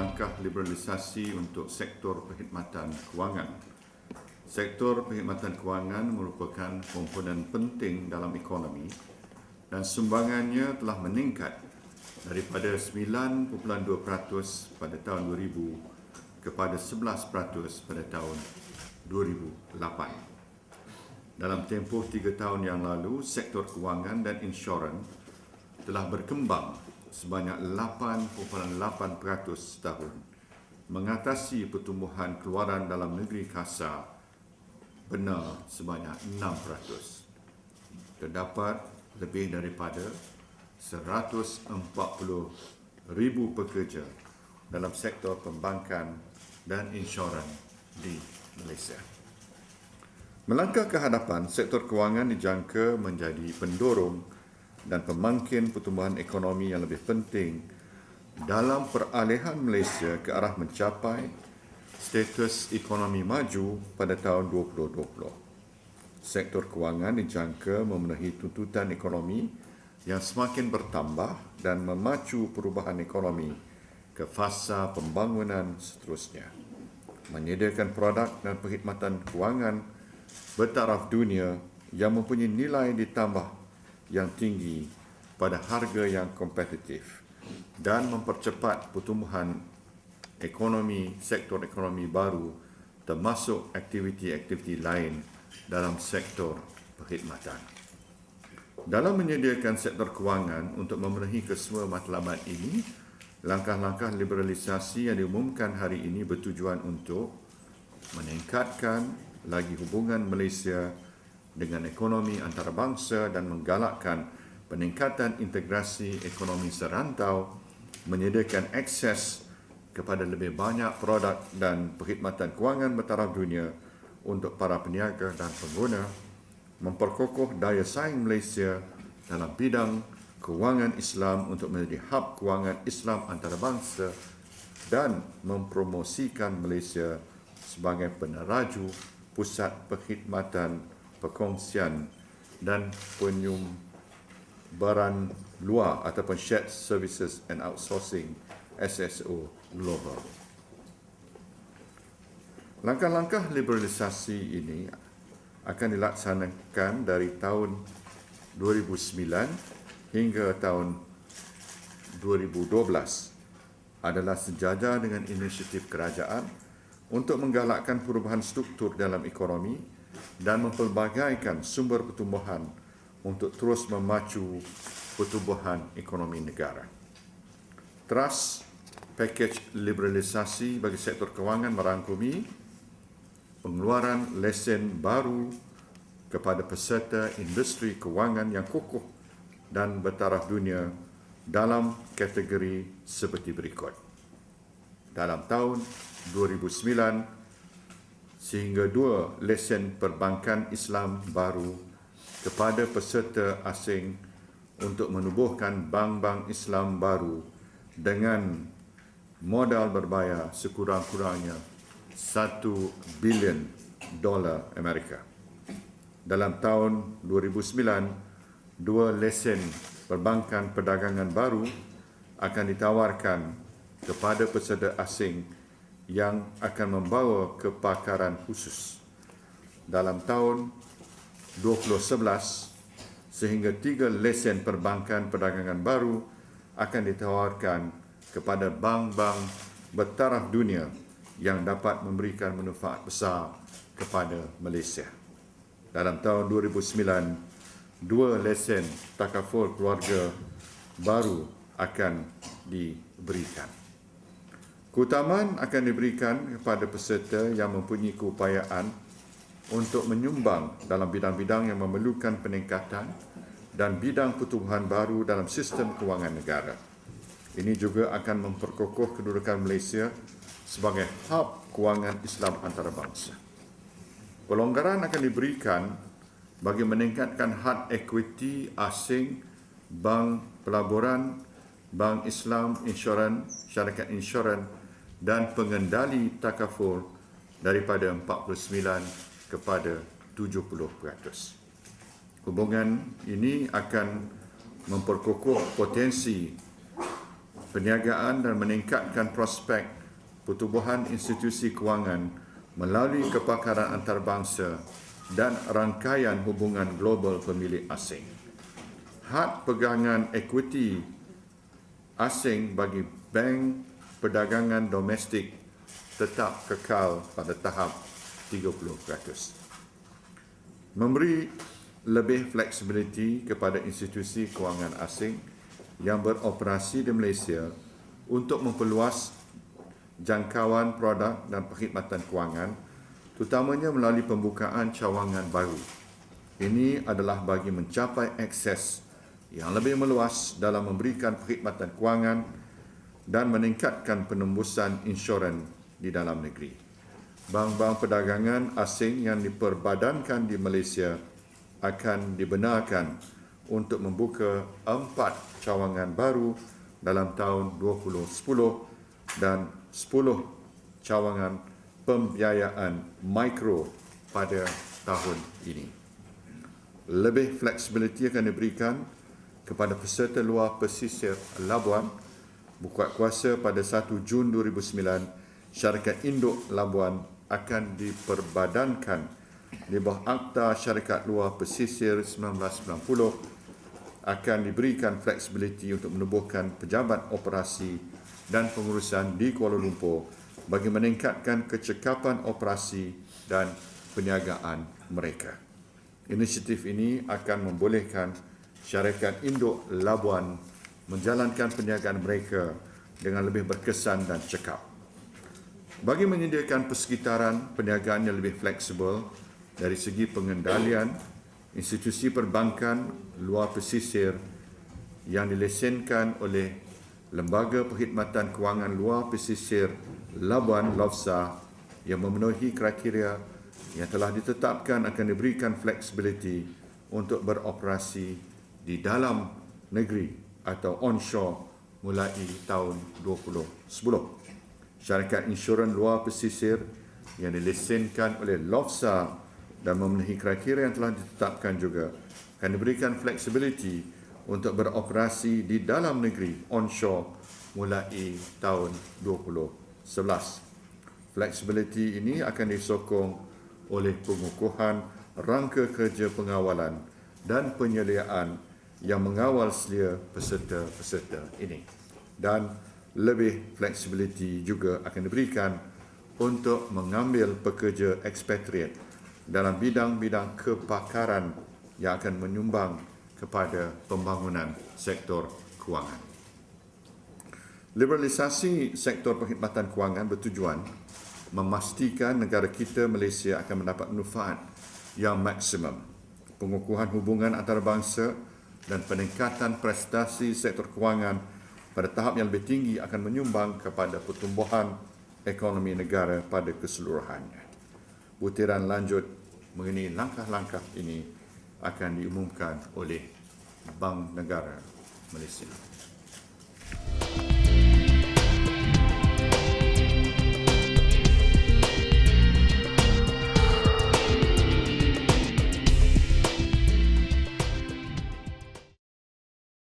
langkah liberalisasi untuk sektor perkhidmatan kewangan. Sektor perkhidmatan kewangan merupakan komponen penting dalam ekonomi dan sumbangannya telah meningkat daripada 9.2% pada tahun 2000 kepada 11% pada tahun 2008. Dalam tempoh 3 tahun yang lalu, sektor kewangan dan insurans telah berkembang sebanyak 8.8% setahun, mengatasi pertumbuhan keluaran dalam negeri kasar benar sebanyak 6%. Terdapat lebih daripada 140,000 pekerja dalam sektor perbankan dan insurans di Malaysia. Melangkah ke hadapan, sektor kewangan dijangka menjadi pendorong dan pemangkin pertumbuhan ekonomi yang lebih penting dalam peralihan Malaysia ke arah mencapai status ekonomi maju pada tahun 2020. Sektor kewangan dijangka memenuhi tuntutan ekonomi yang semakin bertambah dan memacu perubahan ekonomi ke fasa pembangunan seterusnya. Menyediakan produk dan perkhidmatan kewangan bertaraf dunia yang mempunyai nilai ditambah yang tinggi pada harga yang kompetitif dan mempercepat pertumbuhan ekonomi, sektor ekonomi baru termasuk aktiviti-aktiviti lain dalam sektor perkhidmatan. Dalam menyediakan sektor kewangan untuk memenuhi kesemua matlamat ini, langkah-langkah liberalisasi yang diumumkan hari ini bertujuan untuk meningkatkan lagi hubungan Malaysia dengan ekonomi antarabangsa dan menggalakkan peningkatan integrasi ekonomi serantau, menyediakan akses kepada lebih banyak produk dan perkhidmatan kewangan bertaraf dunia untuk para peniaga dan pengguna, memperkokoh daya saing Malaysia dalam bidang kewangan Islam untuk menjadi hub kewangan Islam antarabangsa dan mempromosikan Malaysia sebagai peneraju pusat perkhidmatan, perkongsian dan penyumbaran luar ataupun shared services and outsourcing SSO global. Langkah-langkah liberalisasi ini akan dilaksanakan dari tahun 2009 hingga tahun 2012 adalah sejajar dengan inisiatif kerajaan untuk menggalakkan perubahan struktur dalam ekonomi dan mempelbagaikan sumber pertumbuhan untuk terus memacu pertumbuhan ekonomi negara. Teras pakej liberalisasi bagi sektor kewangan merangkumi pengeluaran lesen baru kepada peserta industri kewangan yang kokoh dan bertaraf dunia dalam kategori seperti berikut. Dalam tahun 2009 sehingga 2 lesen perbankan Islam baru kepada peserta asing untuk menubuhkan bank-bank Islam baru dengan modal berbayar sekurang-kurangnya $1 bilion Amerika. Dalam tahun 2009, 2 lesen perbankan perdagangan baru akan ditawarkan kepada peserta asing yang akan membawa kepakaran khusus. Dalam tahun 2011, sehingga 3 lesen perbankan perdagangan baru akan ditawarkan kepada bank-bank bertaraf dunia yang dapat memberikan manfaat besar kepada Malaysia. Dalam tahun 2009, 2 lesen takaful keluarga baru akan diberikan. Keutamaan akan diberikan kepada peserta yang mempunyai keupayaan untuk menyumbang dalam bidang-bidang yang memerlukan peningkatan dan bidang pertumbuhan baru dalam sistem kewangan negara. Ini juga akan memperkokoh kedudukan Malaysia sebagai hub kewangan Islam antarabangsa. Pelonggaran akan diberikan bagi meningkatkan had equity asing, bank pelaburan, bank Islam, insurans, syarikat insurans dan pengendali takaful daripada 49 kepada 70%. Hubungan ini akan memperkokoh potensi perniagaan dan meningkatkan prospek pertubuhan institusi kewangan melalui kepakaran antarabangsa dan rangkaian hubungan global pemilik asing. Had pegangan ekuiti asing bagi bank perdagangan domestik tetap kekal pada tahap 30%. Memberi lebih fleksibiliti kepada institusi kewangan asing yang beroperasi di Malaysia untuk memperluas jangkauan produk dan perkhidmatan kewangan, terutamanya melalui pembukaan cawangan baru. Ini adalah bagi mencapai akses yang lebih meluas dalam memberikan perkhidmatan kewangan dan meningkatkan penembusan insurans di dalam negeri. Bank-bank perdagangan asing yang diperbadankan di Malaysia akan dibenarkan untuk membuka 4 cawangan baru dalam tahun 2010 dan 10 cawangan pembiayaan mikro pada tahun ini. Lebih fleksibiliti akan diberikan kepada peserta luar pesisir Labuan. Bukuat kuasa pada 1 Jun 2009, syarikat induk Labuan akan diperbadankan di bawah Akta Syarikat Luar Pesisir 1990, akan diberikan fleksibiliti untuk menubuhkan pejabat operasi dan pengurusan di Kuala Lumpur bagi meningkatkan kecekapan operasi dan perniagaan mereka. Inisiatif ini akan membolehkan syarikat induk Labuan menjalankan perniagaan mereka dengan lebih berkesan dan cekap. Bagi menyediakan persekitaran perniagaan yang lebih fleksibel dari segi pengendalian, institusi perbankan luar pesisir yang dilesenkan oleh Lembaga Perkhidmatan Kewangan Luar Pesisir Labuan LOFSA yang memenuhi kriteria yang telah ditetapkan akan diberikan fleksibiliti untuk beroperasi di dalam negeri atau onshore mulai tahun 2010. Syarikat insurans luar pesisir yang dilesenkan oleh LOFSA dan memenuhi kriteria yang telah ditetapkan juga akan diberikan fleksibiliti untuk beroperasi di dalam negeri onshore mulai tahun 2011. Fleksibiliti ini akan disokong oleh pengukuhan rangka kerja pengawalan dan penyeliaan yang mengawal selia peserta-peserta ini. Dan lebih fleksibiliti juga akan diberikan untuk mengambil pekerja ekspatriat dalam bidang-bidang kepakaran yang akan menyumbang kepada pembangunan sektor kewangan. Liberalisasi sektor perkhidmatan kewangan bertujuan memastikan negara kita Malaysia akan mendapat manfaat yang maksimum. Pengukuhan hubungan antarabangsa dan peningkatan prestasi sektor kewangan pada tahap yang lebih tinggi akan menyumbang kepada pertumbuhan ekonomi negara pada keseluruhannya. Butiran lanjut mengenai langkah-langkah ini akan diumumkan oleh Bank Negara Malaysia.